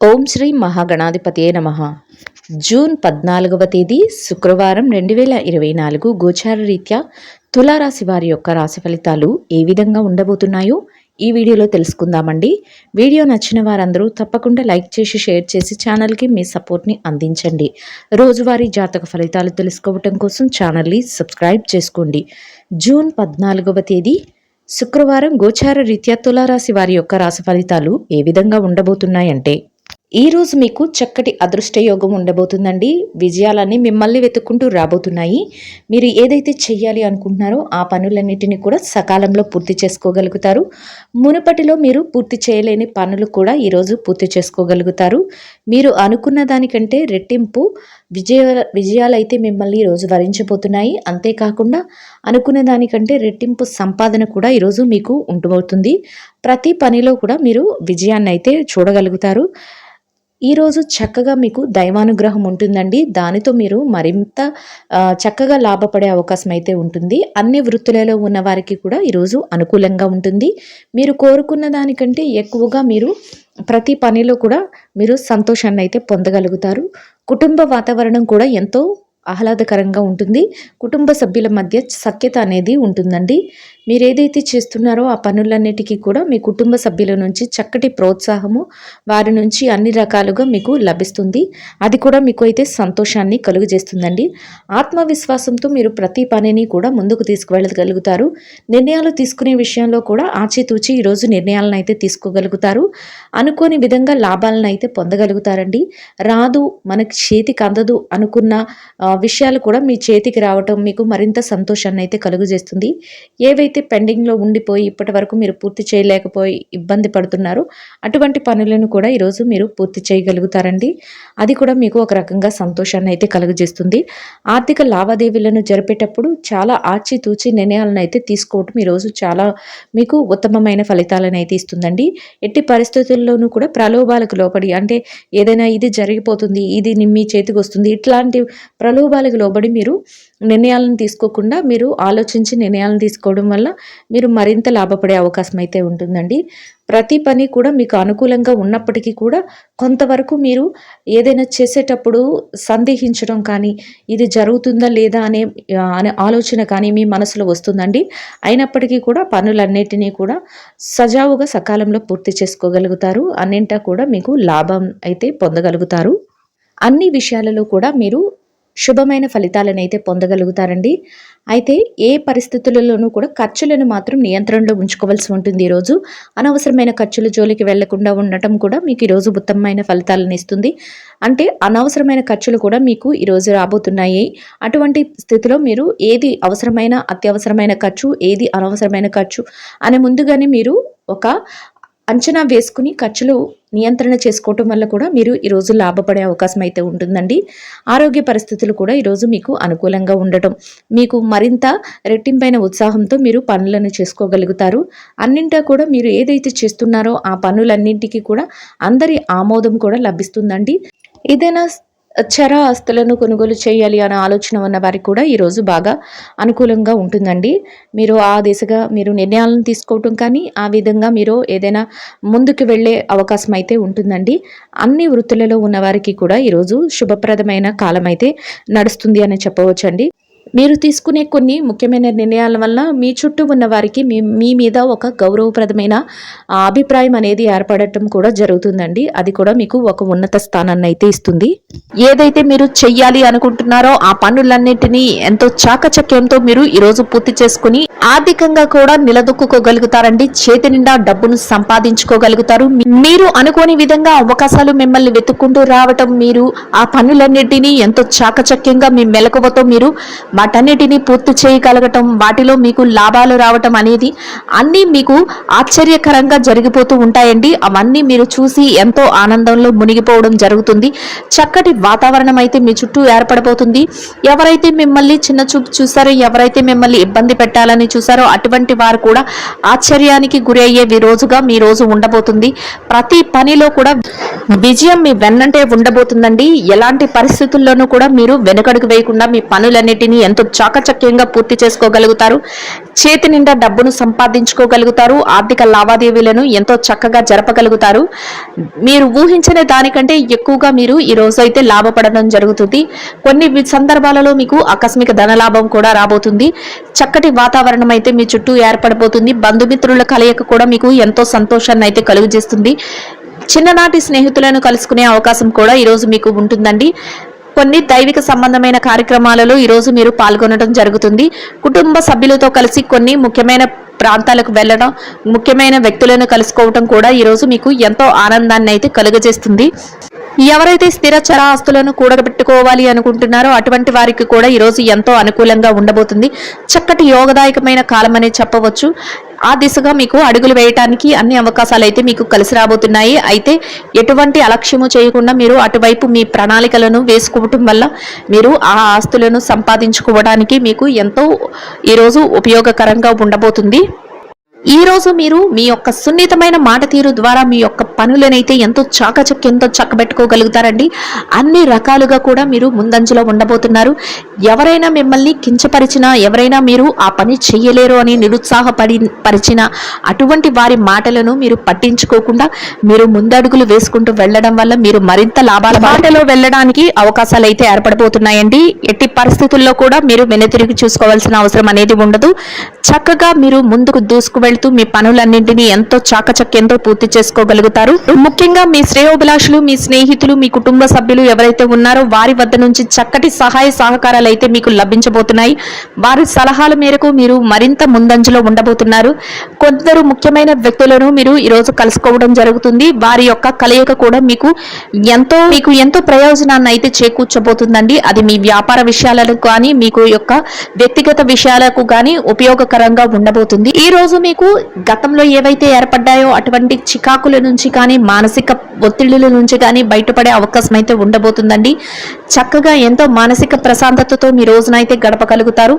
ఓం శ్రీ మహాగణాధిపతియే నమః. జూన్ 14వ తేదీ శుక్రవారం 2024 గోచార రీత్యా తులారాశి వారి యొక్క రాశి ఫలితాలు ఏ విధంగా ఉండబోతున్నాయో ఈ వీడియోలో తెలుసుకుందామండి. వీడియో నచ్చిన వారందరూ తప్పకుండా లైక్ చేసి షేర్ చేసి ఛానల్కి మీ సపోర్ట్ని అందించండి. రోజువారీ జాతక ఫలితాలు తెలుసుకోవటం కోసం ఛానల్ని సబ్స్క్రైబ్ చేసుకోండి. జూన్ 14వ తేదీ శుక్రవారం గోచార రీత్యా తులారాశి వారి యొక్క రాశి ఫలితాలు ఏ విధంగా ఉండబోతున్నాయంటే, ఈ రోజు మీకు చక్కటి అదృష్ట యోగం ఉండబోతుందండి. విజయాలన్నీ మిమ్మల్ని వెతుక్కుంటూ రాబోతున్నాయి. మీరు ఏదైతే చెయ్యాలి అనుకుంటున్నారో ఆ పనులన్నిటిని కూడా సకాలంలో పూర్తి చేసుకోగలుగుతారు. మునుపటిలో మీరు పూర్తి చేయలేని పనులు కూడా ఈరోజు పూర్తి చేసుకోగలుగుతారు. మీరు అనుకున్న దానికంటే రెట్టింపు విజయాలైతే మిమ్మల్ని ఈరోజు వరించబోతున్నాయి. అంతేకాకుండా అనుకున్న దానికంటే రెట్టింపు సంపాదన కూడా ఈరోజు మీకు ఉంటబోతుంది. ప్రతి పనిలో కూడా మీరు విజయాన్ని అయితే చూడగలుగుతారు. ఈరోజు చక్కగా మీకు దైవానుగ్రహం ఉంటుందండి. దానితో మీరు మరింత చక్కగా లాభపడే అవకాశం అయితే ఉంటుంది. అన్ని వృత్తులలో ఉన్న వారికి కూడా ఈరోజు అనుకూలంగా ఉంటుంది. మీరు కోరుకున్న దానికంటే ఎక్కువగా మీరు ప్రతి పనిలో కూడా మీరు సంతోషాన్ని అయితే పొందగలుగుతారు. కుటుంబ వాతావరణం కూడా ఎంతో ఆహ్లాదకరంగా ఉంటుంది. కుటుంబ సభ్యుల మధ్య సఖ్యత అనేది ఉంటుందండి. మీరు ఏదైతే చేస్తున్నారో ఆ పనులన్నిటికీ కూడా మీ కుటుంబ సభ్యుల నుంచి చక్కటి ప్రోత్సాహము వారి నుంచి అన్ని రకాలుగా మీకు లభిస్తుంది. అది కూడా మీకు అయితే సంతోషాన్ని కలుగజేస్తుందండి. ఆత్మవిశ్వాసంతో మీరు ప్రతి పనిని కూడా ముందుకు తీసుకువెళ్ళగలుగుతారు. నిర్ణయాలు తీసుకునే విషయంలో కూడా ఆచితూచి ఈరోజు నిర్ణయాలను అయితే తీసుకోగలుగుతారు. అనుకోని విధంగా లాభాలను అయితే పొందగలుగుతారండి. రాదు మనకి చేతికి అందదు అనుకున్న విషయాలు కూడా మీ చేతికి రావటం మీకు మరింత సంతోషాన్ని అయితే కలుగజేస్తుంది. ఏవైతే పెండింగ్లో ఉండిపోయి ఇప్పటి వరకు మీరు పూర్తి చేయలేకపోయి ఇబ్బంది పడుతున్నారు, అటువంటి పనులను కూడా ఈరోజు మీరు పూర్తి చేయగలుగుతారండి. అది కూడా మీకు ఒక రకంగా సంతోషాన్ని అయితే కలుగజేస్తుంది. ఆర్థిక లావాదేవీలను జరిపేటప్పుడు చాలా ఆచితూచి నిర్ణయాలను అయితే తీసుకోవటం ఈరోజు చాలా మీకు ఉత్తమమైన ఫలితాలను అయితే ఇస్తుందండి. ఎట్టి పరిస్థితుల్లోనూ కూడా ప్రలోభాలకు లోబడి, అంటే ఏదైనా ఇది జరిగిపోతుంది, ఇది మీ చేతికి వస్తుంది, ఇట్లాంటి ప్రలోభాలకు లోబడి మీరు నిర్ణయాలను తీసుకోకుండా మీరు ఆలోచించి నిర్ణయాలను తీసుకోవడం వల్ల మీరు మరింత లాభపడే అవకాశం అయితే ఉంటుందండి. ప్రతి పని కూడా మీకు అనుకూలంగా ఉన్నప్పటికీ కూడా కొంతవరకు మీరు ఏదైనా చేసేటప్పుడు సందేహించడం కానీ, ఇది జరుగుతుందా లేదా అనే ఆలోచన కానీ మీ మనసులో వస్తుందండి. అయినప్పటికీ కూడా పనులన్నిటినీ కూడా సజావుగా సకాలంలో పూర్తి చేసుకోగలుగుతారు. అన్నింటా కూడా మీకు లాభం అయితే పొందగలుగుతారు. అన్ని విషయాలలో కూడా మీరు శుభమైన ఫలితాలను అయితే పొందగలుగుతారండి. అయితే ఏ పరిస్థితులలోనూ కూడా ఖర్చులను మాత్రం నియంత్రణలో ఉంచుకోవాల్సి ఉంటుంది. ఈరోజు అనవసరమైన ఖర్చుల జోలికి వెళ్లకుండా ఉండటం కూడా మీకు ఈరోజు ఉత్తమమైన ఫలితాలను ఇస్తుంది. అంటే అనవసరమైన ఖర్చులు కూడా మీకు ఈరోజు రాబోతున్నాయి. అటువంటి స్థితిలో మీరు ఏది అవసరమైన అత్యవసరమైన ఖర్చు, ఏది అనవసరమైన ఖర్చు అని ముందుగానే మీరు ఒక అంచనా వేసుకుని ఖర్చులు నియంత్రణ చేసుకోవటం వల్ల కూడా మీరు ఈరోజు లాభపడే అవకాశం అయితే ఉంటుందండి. ఆరోగ్య పరిస్థితులు కూడా ఈరోజు మీకు అనుకూలంగా ఉండటం మీకు మరింత రెట్టింపైన ఉత్సాహంతో మీరు పనులను చేసుకోగలుగుతారు. అన్నింటా కూడా మీరు ఏదైతే చేస్తున్నారో ఆ పనులన్నింటికి కూడా అందరి ఆమోదం కూడా లభిస్తుందండి. ఏదైనా చర ఆస్తులను కొనుగోలు చేయాలి అనే ఆలోచన ఉన్న వారికి కూడా ఈరోజు బాగా అనుకూలంగా ఉంటుందండి. మీరు ఆ దిశగా మీరు నిర్ణయాలను తీసుకోవటం కానీ, ఆ విధంగా మీరు ఏదైనా ముందుకు వెళ్ళే అవకాశం అయితే ఉంటుందండి. అన్ని వృత్తులలో ఉన్న వారికి కూడా ఈరోజు శుభప్రదమైన కాలం అయితే నడుస్తుంది అని చెప్పవచ్చండి. మీరు తీసుకునే కొన్ని ముఖ్యమైన నిర్ణయాల వల్ల మీ చుట్టూ ఉన్న వారికి మీ మీద ఒక గౌరవప్రదమైన అభిప్రాయం అనేది ఏర్పడటం కూడా జరుగుతుందండి. అది కూడా మీకు ఒక ఉన్నత స్థానాన్ని అయితే ఇస్తుంది. ఏదైతే మీరు చెయ్యాలి అనుకుంటున్నారో ఆ పనులన్నింటినీ ఎంతో చాకచక్యంతో మీరు ఈరోజు పూర్తి చేసుకుని ఆర్థికంగా కూడా నిలదొక్కుకోగలుగుతారండి. చేతి నిండా డబ్బును సంపాదించుకోగలుగుతారు. మీరు అనుకోని విధంగా అవకాశాలు మిమ్మల్ని వెతుక్కుంటూ రావటం, మీరు ఆ పనులన్నింటినీ ఎంతో చాకచక్యంగా మీ మెలకువతో మీరు వాటన్నిటిని పూర్తి చేయగలగటం, వాటిలో మీకు లాభాలు రావటం అనేది అన్నీ మీకు ఆశ్చర్యకరంగా జరిగిపోతూ ఉంటాయండి. అవన్నీ మీరు చూసి ఎంతో ఆనందంలో మునిగిపోవడం జరుగుతుంది. చక్కటి వాతావరణం అయితే మీ చుట్టూ ఏర్పడబోతుంది. ఎవరైతే మిమ్మల్ని చిన్న చూపు చూసారో, ఎవరైతే మిమ్మల్ని ఇబ్బంది పెట్టాలని చూసారో అటువంటి వారు కూడా ఆశ్చర్యానికి గురి అయ్యే రోజుగా మీ రోజు ఉండబోతుంది. ప్రతి పనిలో కూడా విజయం మీ వెన్నంటే ఉండబోతుందండి. ఎలాంటి పరిస్థితుల్లోనూ కూడా మీరు వెనుకడుగు వేయకుండా మీ పనులన్నిటినీ ఎంతో చాకచక్యంగా పూర్తి చేసుకోగలుగుతారు. చేతి నిండా డబ్బును సంపాదించుకోగలుగుతారు. ఆర్థిక లావాదేవీలను ఎంతో చక్కగా జరపగలుగుతారు. మీరు ఊహించిన దానికంటే ఎక్కువగా మీరు ఈ రోజు అయితే లాభపడడం జరుగుతుంది. కొన్ని సందర్భాలలో మీకు ఆకస్మిక ధనలాభం కూడా రాబోతుంది. చక్కటి వాతావరణం అయితే మీ చుట్టూ ఏర్పడబోతుంది. బంధుమిత్రుల కలయిక కూడా మీకు ఎంతో సంతోషాన్ని అయితే కలుగజేస్తుంది. చిన్ననాటి స్నేహితులను కలుసుకునే అవకాశం కూడా ఈరోజు మీకు ఉంటుందండి. కొన్ని దైవిక సంబంధమైన కార్యక్రమాలలో ఈరోజు మీరు పాల్గొనడం జరుగుతుంది. కుటుంబ సభ్యులతో కలిసి కొన్ని ముఖ్యమైన ప్రాంతాలకు వెళ్ళడం, ముఖ్యమైన వ్యక్తులను కలుసుకోవడం కూడా ఈరోజు మీకు ఎంతో ఆనందాన్ని అయితే కలుగజేస్తుంది. ఎవరైతే స్థిర చర ఆస్తులను కూడబెట్టుకోవాలి అనుకుంటున్నారో అటువంటి వారికి కూడా ఈరోజు ఎంతో అనుకూలంగా ఉండబోతుంది. చక్కటి యోగదాయకమైన కాలం అనే చెప్పవచ్చు. ఆ దిశగా మీకు అడుగులు వేయటానికి అన్ని అవకాశాలు అయితే మీకు కలిసి రాబోతున్నాయి. అయితే ఎటువంటి అలక్ష్యము చేయకుండా మీరు అటువైపు మీ ప్రణాళికలను వేసుకోవటం వల్ల మీరు ఆ ఆస్తులను సంపాదించుకోవడానికి మీకు ఎంతో ఈరోజు ఉపయోగకరంగా ఉండబోతుంది. ఈ రోజు మీరు మీ యొక్క సున్నితమైన మాట తీరు ద్వారా మీ యొక్క పనులనైతే ఎంతో చాకచక్యంతో చక్కబెట్టుకోగలుగుతారండి. అన్ని రకాలుగా కూడా మీరు ముందంజలో ఉండబోతున్నారు. మిమ్మల్ని కించపరిచినా, ఎవరైనా మీరు ఆ పని చెయ్యలేరు అని నిరుత్సాహపరిచిన అటువంటి వారి మాటలను మీరు పట్టించుకోకుండా మీరు ముందడుగులు వేసుకుంటూ వెళ్ళడం వల్ల మీరు మరింత లాభాల బాటలో వెళ్ళడానికి అవకాశాలు అయితే ఏర్పడబోతున్నాయండి. ఎట్టి పరిస్థితుల్లో కూడా మీరు వెనుతిరిగి చూసుకోవాల్సిన అవసరం అనేది ఉండదు. చక్కగా మీరు ముందుకు దూసుకు వెళ్తూ మీ పనులన్నింటినీ ఎంతో చాకచక్యంతో పూర్తి చేసుకోగలుగుతారు. ముఖ్యంగా మీ శ్రేయోభిలాషులు, మీ స్నేహితులు, మీ కుటుంబ సభ్యులు ఎవరైతే ఉన్నారో వారి వద్ద నుంచి చక్కటి సహాయ సహకారాలు అయితే మీకు లభించబోతున్నాయి. వారి సలహాల మేరకు మీరు మరింత ముందంజలో ఉండబోతున్నారు. కొందరు ముఖ్యమైన వ్యక్తులను మీరు ఈరోజు కలుసుకోవడం జరుగుతుంది. వారి యొక్క కలయిక కూడా మీకు ఎంతో ప్రయోజనాన్ని అయితే చేకూర్చబోతుందండి. అది మీ వ్యాపార విషయాలకు కానీ మీకు యొక్క వ్యక్తిగత విషయాలకు కానీ ఉపయోగకరంగా ఉండబోతుంది. ఈ రోజు మీకు గతంలో ఏవైతే ఏర్పడ్డాయో అటువంటి చికాకుల నుంచి కానీ మానసిక ఒత్తిళ్ల నుంచి కానీ బయటపడే అవకాశం అయితే ఉండబోతుందండి. చక్కగా ఎంతో మానసిక ప్రశాంతతతో మీ రోజునైతే గడపగలుగుతారు.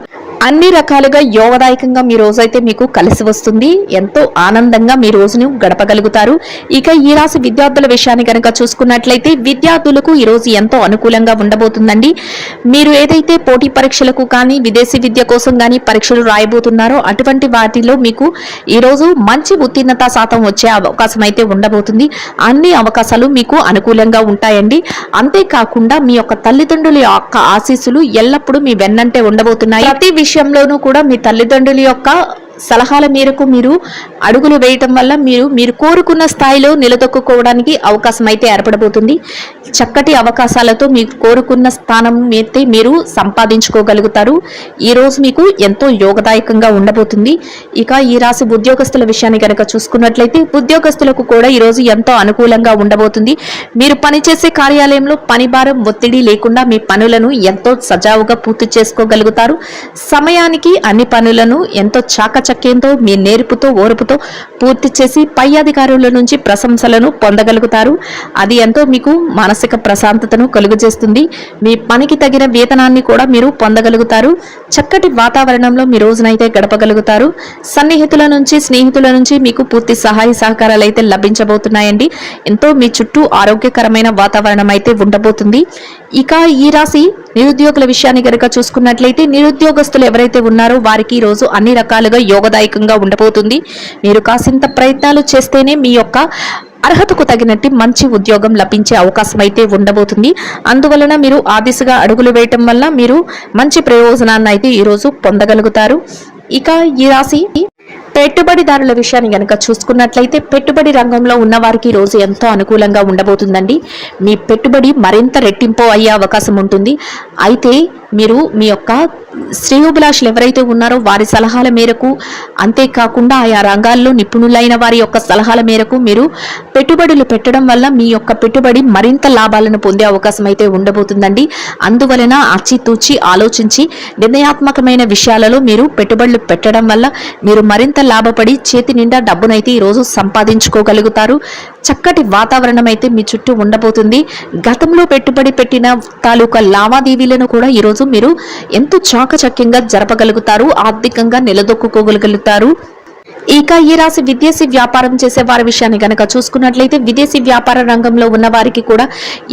అన్ని రకాలుగా యోగదాయకంగా మీ రోజైతే మీకు కలిసి వస్తుంది. ఎంతో ఆనందంగా మీ రోజును గడపగలుగుతారు. ఇక ఈ రాశి విద్యార్థుల విషయాన్ని కనుక చూసుకున్నట్లయితే విద్యార్థులకు ఈ రోజు ఎంతో అనుకూలంగా ఉండబోతుందండి. మీరు ఏదైతే పోటీ పరీక్షలకు కానీ విదేశీ విద్య కోసం కానీ పరీక్షలు రాయబోతున్నారో అటువంటి వాటిలో మీకు ఈ రోజు మంచి ఉత్తీర్ణత శాతం వచ్చే అవకాశం అయితే ఉండబోతుంది. అన్ని అవకాశాలు మీకు అనుకూలంగా ఉంటాయండి. అంతేకాకుండా మీ యొక్క తల్లిదండ్రుల యొక్క ఆశీస్సులు ఎల్లప్పుడూ మీ వెన్నంటే ఉండబోతున్నాయి. ప్రతి విషయంలోనూ కూడా మీ తల్లిదండ్రుల యొక్క సలహాల మేరకు మీరు అడుగులు వేయటం వల్ల మీరు కోరుకున్న స్థాయిలో నిలదొక్కుకోవడానికి అవకాశం అయితే ఏర్పడబోతుంది. చక్కటి అవకాశాలతో మీరు కోరుకున్న స్థానం అయితే మీరు సంపాదించుకోగలుగుతారు. ఈ రోజు మీకు ఎంతో యోగదాయకంగా ఉండబోతుంది. ఇక ఈ రాశి ఉద్యోగస్తుల విషయాన్ని కనుక చూసుకున్నట్లయితే ఉద్యోగస్తులకు కూడా ఈ రోజు ఎంతో అనుకూలంగా ఉండబోతుంది. మీరు పనిచేసే కార్యాలయంలో పని భారం ఒత్తిడి లేకుండా మీ పనులను ఎంతో సజావుగా పూర్తి చేసుకోగలుగుతారు. సమయానికి అన్ని పనులను ఎంతో చాకచక్యంతో మీ నేర్పుతో ఓర్పుతో పూర్తి చేసి పై అధికారుల నుంచి ప్రశంసలను పొందగలుగుతారు. అది ఎంతో మీకు మానసిక ప్రశాంతతను కలుగజేస్తుంది. మీ పనికి తగిన వేతనాన్ని కూడా మీరు పొందగలుగుతారు. చక్కటి వాతావరణంలో మీ రోజునైతే గడపగలుగుతారు. సన్నిహితుల నుంచి స్నేహితుల నుంచి మీకు పూర్తి సహాయ సహకారాలు అయితే లభించబోతున్నాయండి. ఎంతో మీ చుట్టూ ఆరోగ్యకరమైన వాతావరణం అయితే ఉండబోతుంది. ఇక ఈ రాశి నిరుద్యోగుల విషయాన్ని కనుక చూసుకున్నట్లయితే నిరుద్యోగస్తులు ఎవరైతే ఉన్నారో వారికి ఈ రోజు అన్ని రకాలుగా యోగదాయకంగా ఉండబోతుంది. మీరు కాసింత ప్రయత్నాలు చేస్తేనే మీ యొక్క అర్హతకు తగినట్టు మంచి ఉద్యోగం లభించే అవకాశం అయితే ఉండబోతుంది. అందువలన మీరు ఆ దిశగా అడుగులు వేయటం వల్ల మీరు మంచి ప్రయోజనాన్ని అయితే ఈరోజు పొందగలుగుతారు. ఇక ఈ రాశి పెట్టుబడిదారుల విషయాన్ని కనుక చూసుకున్నట్లయితే పెట్టుబడి రంగంలో ఉన్న వారికి రోజు ఎంతో అనుకూలంగా ఉండబోతుందండి. మీ పెట్టుబడి మరింత రెట్టింపు అయ్యే అవకాశం ఉంటుంది. అయితే మీరు మీ యొక్క శ్రేయోభిలాషులు ఎవరైతే ఉన్నారో వారి సలహాల మేరకు, అంతేకాకుండా ఆయా రంగాల్లో నిపుణులైన వారి యొక్క సలహాల మేరకు మీరు పెట్టుబడులు పెట్టడం వల్ల మీ యొక్క పెట్టుబడి మరింత లాభాలను పొందే అవకాశం అయితే ఉండబోతుందండి. అందువలన ఆచితూచి ఆలోచించి నిర్ణయాత్మకమైన విషయాలలో మీరు పెట్టుబడులు పెట్టడం వల్ల మీరు మరింత లాభపడి చేతి నిండా డబ్బునైతే ఈరోజు సంపాదించుకోగలుగుతారు. చక్కటి వాతావరణం అయితే మీ చుట్టూ ఉండబోతుంది. గతంలో పెట్టుబడి పెట్టిన తాలూకా లావాదేవీలను కూడా ఈరోజు మీరు ఎంతో చాకచక్యంగా జరపగలుగుతారు. ఆర్థికంగా నిలదొక్కుకోగలుగుతారు. ఇక ఈ రాశి విదేశీ వ్యాపారం చేసే వారి విషయాన్ని గనక చూసుకున్నట్లయితే విదేశీ వ్యాపార రంగంలో ఉన్న వారికి కూడా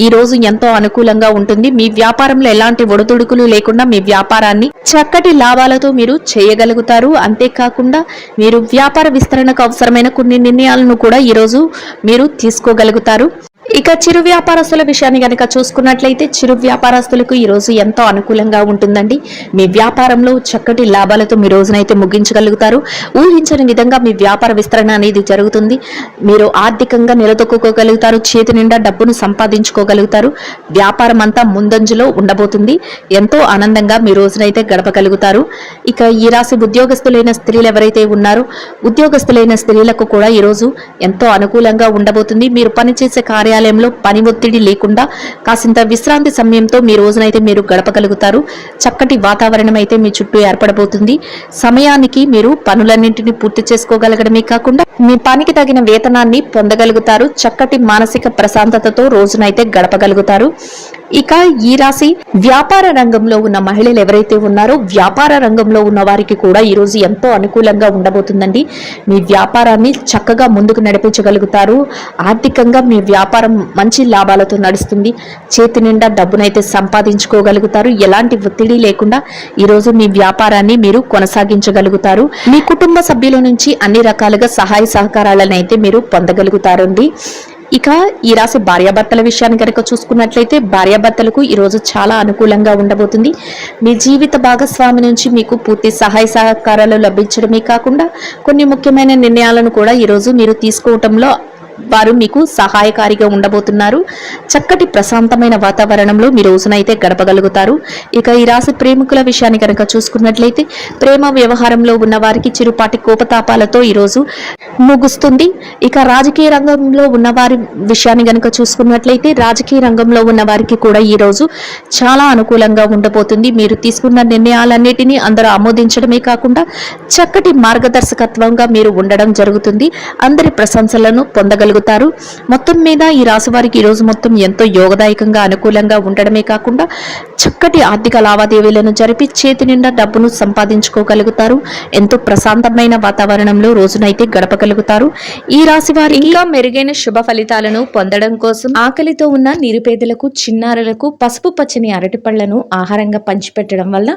ఈ రోజు ఎంతో అనుకూలంగా ఉంటుంది. మీ వ్యాపారంలో ఎలాంటి ఒడిదుడుకులు లేకుండా మీ వ్యాపారాన్ని చక్కటి లాభాలతో మీరు చేయగలుగుతారు. అంతేకాకుండా మీరు వ్యాపార విస్తరణకు అవసరమైన కొన్ని నిర్ణయాలను కూడా ఈ రోజు మీరు తీసుకోగలుగుతారు. ఇక చిరు వ్యాపారస్తుల విషయాన్ని కనుక చూసుకున్నట్లయితే చిరు వ్యాపారస్తులకు ఈ రోజు ఎంతో అనుకూలంగా ఉంటుందండి. మీ వ్యాపారంలో చక్కటి లాభాలతో మీ రోజునైతే ముగించగలుగుతారు. ఊహించని విధంగా మీ వ్యాపార విస్తరణ అనేది జరుగుతుంది. మీరు ఆర్థికంగా నిలదొక్కుకోగలుగుతారు. చేతి నిండా డబ్బును సంపాదించుకోగలుగుతారు. వ్యాపారం అంతా ముందంజలో ఉండబోతుంది. ఎంతో ఆనందంగా మీ రోజునైతే గడపగలుగుతారు. ఇక ఈ రాశి ఉద్యోగస్తులైన స్త్రీలు ఎవరైతే ఉన్నారో ఉద్యోగస్తులైన స్త్రీలకు కూడా ఈరోజు ఎంతో అనుకూలంగా ఉండబోతుంది. మీరు పనిచేసే కార్యాలయంలో పని ఒత్తిడి లేకుండా కాసింత విశ్రాంతి సమయంతో మీ రోజునైతే మీరు గడపగలుగుతారు. చక్కటి వాతావరణం అయితే మీ చుట్టూ ఏర్పడబోతుంది. సమయానికి మీరు పనులన్నింటినీ పూర్తి చేసుకోగలగడమే కాకుండా మీ పనికి తగిన వేతనాన్ని పొందగలుగుతారు. చక్కటి మానసిక ప్రశాంతతతో రోజునైతే గడపగలుగుతారు. ఇక ఈ రాశి వ్యాపార రంగంలో ఉన్న మహిళలు ఎవరైతే ఉన్నారో వ్యాపార రంగంలో ఉన్న వారికి కూడా ఈ రోజు ఎంతో అనుకూలంగా ఉండబోతుందండి. మీ వ్యాపారాన్ని చక్కగా ముందుకు నడిపించగలుగుతారు. ఆర్థికంగా మీ వ్యాపారం మంచి లాభాలతో నడుస్తుంది. చేతి నిండా డబ్బునైతే సంపాదించుకోగలుగుతారు. ఎలాంటి ఒత్తిడి లేకుండా ఈ రోజు మీ వ్యాపారాన్ని మీరు కొనసాగించగలుగుతారు. మీ కుటుంబ సభ్యుల నుంచి అన్ని రకాలుగా సహాయ సహకారాలను అయితే మీరు పొందగలుగుతారండి. ఇక ఈ రాశి భార్యాభర్తల విషయాన్ని కనుక చూసుకున్నట్లయితే భార్యాభర్తలకు ఈరోజు చాలా అనుకూలంగా ఉండబోతుంది. మీ జీవిత భాగస్వామి నుంచి మీకు పూర్తి సహాయ సహకారాలు లభించడమే కాకుండా కొన్ని ముఖ్యమైన నిర్ణయాలను కూడా ఈరోజు మీరు తీసుకోవటంలో వారు మీకు సహాయకారిగా ఉండబోతున్నారు. చక్కటి ప్రశాంతమైన వాతావరణంలో మీ రోజునైతే గడపగలుగుతారు. ఇక ఈ రాశి ప్రేమికుల విషయాన్ని కనుక చూసుకున్నట్లయితే ప్రేమ వ్యవహారంలో ఉన్న వారికి చిరుపాటి కోపతాపాలతో ఈరోజు ముగుస్తుంది. ఇక రాజకీయ రంగంలో ఉన్న వారి విషయాన్ని కనుక చూసుకున్నట్లయితే రాజకీయ రంగంలో ఉన్న వారికి కూడా ఈ రోజు చాలా అనుకూలంగా ఉండబోతుంది. మీరు తీసుకున్న నిర్ణయాలన్నిటినీ అందరూ ఆమోదించడమే కాకుండా చక్కటి మార్గదర్శకత్వంగా మీరు ఉండడం జరుగుతుంది. అందరి ప్రశంసలను పొందగలుగుతారు. మొత్తం మీద ఈ రాశి వారికి ఈ రోజు మొత్తం ఎంతో యోగదాయకంగా అనుకూలంగా ఉండడమే కాకుండా చక్కటి ఆర్థిక లావాదేవీలను జరిపి చేతి నిండా డబ్బును సంపాదించుకోగలుగుతారు. ఎంతో ప్రశాంతమైన వాతావరణంలో రోజునైతే గడపగలుగుతారు. ఈ రాశి వారి ఇంకా మెరుగైన శుభ ఫలితాలను పొందడం కోసం ఆకలితో ఉన్న నిరుపేదలకు చిన్నారులకు పసుపు పచ్చని అరటి పళ్లను ఆహారంగా పంచిపెట్టడం వల్ల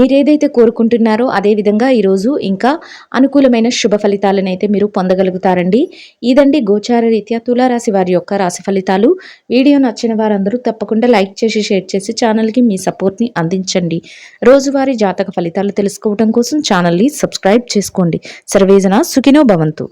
మీరేదైతే కోరుకుంటున్నారో అదే విధంగా ఈరోజు ఇంకా అనుకూలమైన శుభ ఫలితాలను అయితే మీరు పొందగలుగుతారండి. ఇదండి గోచార రీత్యా తులారాశి వారి యొక్క రాశి ఫలితాలు. వీడియో నచ్చిన వారందరూ తప్పకుండా లైక్ చేసి షేర్ చేసి ఛానల్కి మీ సపోర్ట్ని అందించండి. రోజువారీ జాతక ఫలితాలు తెలుసుకోవడం కోసం ఛానల్ని సబ్స్క్రైబ్ చేసుకోండి. సర్వేజన సుఖినో భవంతు.